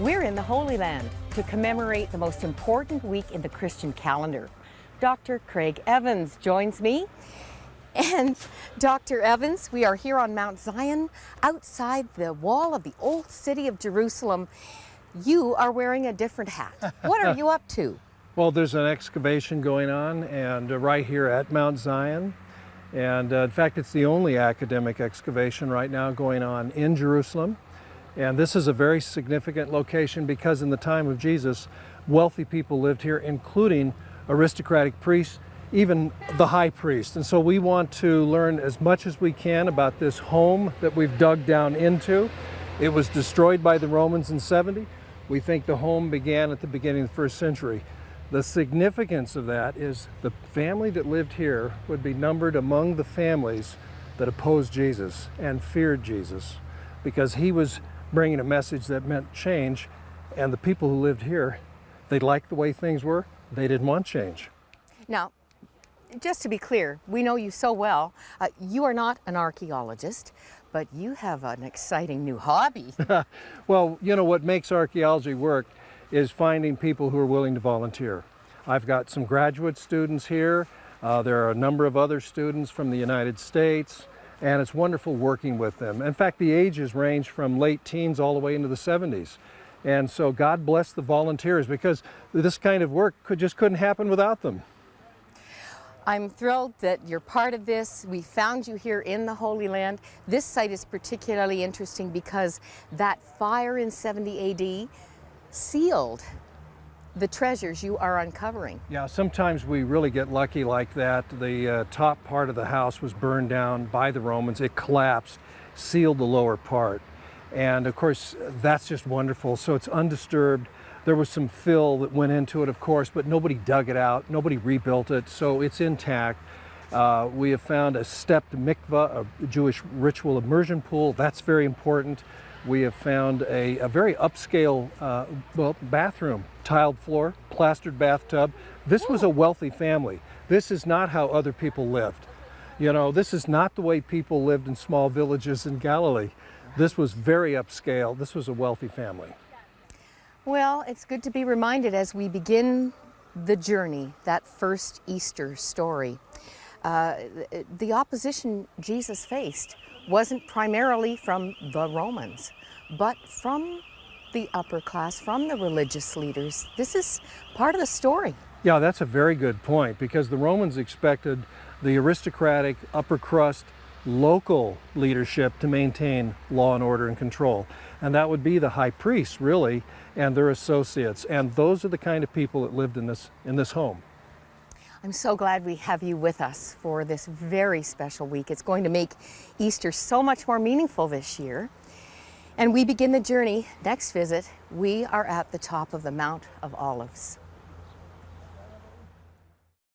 We're in the Holy Land to commemorate the most important week in the Christian calendar. Dr. Craig Evans joins me. And Dr. Evans, we are here on Mount Zion, outside the wall of the old city of Jerusalem. You are wearing a different hat. What are you up to? Well, there's an excavation going on, and right here at Mount Zion. And in fact, it's the only academic excavation right now going on in Jerusalem. And this is a very significant location because in the time of Jesus, wealthy people lived here, including aristocratic priests, even the high priest. And so we want to learn as much as we can about this home that we've dug down into. It was destroyed by the Romans in 70. We think the home began at the beginning of the first century. The significance of that is the family that lived here would be numbered among the families that opposed Jesus and feared Jesus, because he was bringing a message that meant change, and the people who lived here, they liked the way things were. They didn't want change. Now, just to be clear, we know you so well. You are not an archaeologist, but you have an exciting new hobby. Well, you know, what makes archaeology work is finding people who are willing to volunteer. I've got some graduate students here. There are a number of other students from the United States, and it's wonderful working with them. In fact, the ages range from late teens all the way into the 70s. And so God bless the volunteers, because this kind of work just couldn't happen without them. I'm thrilled that you're part of this. We found you here in the Holy Land. This site is particularly interesting because that fire in 70 AD sealed the treasures you are uncovering. Yeah, sometimes we really get lucky like that. The top part of the house was burned down by the Romans. It collapsed, sealed the lower part. And of course, that's just wonderful. So it's undisturbed. There was some fill that went into it, of course, but nobody dug it out. Nobody rebuilt it, so it's intact. We have found a stepped mikveh, a Jewish ritual immersion pool. That's very important. We have found a very upscale bathroom, tiled floor, plastered bathtub. This was a wealthy family. This is not how other people lived. You know, this is not the way people lived in small villages in Galilee. This was very upscale. This was a wealthy family. Well, it's good to be reminded as we begin the journey, that first Easter story. The opposition Jesus faced wasn't primarily from the Romans, but from the upper class, from the religious leaders. This is part of the story. Yeah, that's a very good point, because the Romans expected the aristocratic, upper crust, local leadership to maintain law and order and control. And that would be the high priests, really, and their associates. And those are the kind of people that lived in this home. I'm so glad we have you with us for this very special week. It's going to make Easter so much more meaningful this year. And we begin the journey. Next visit, we are at the top of the Mount of Olives.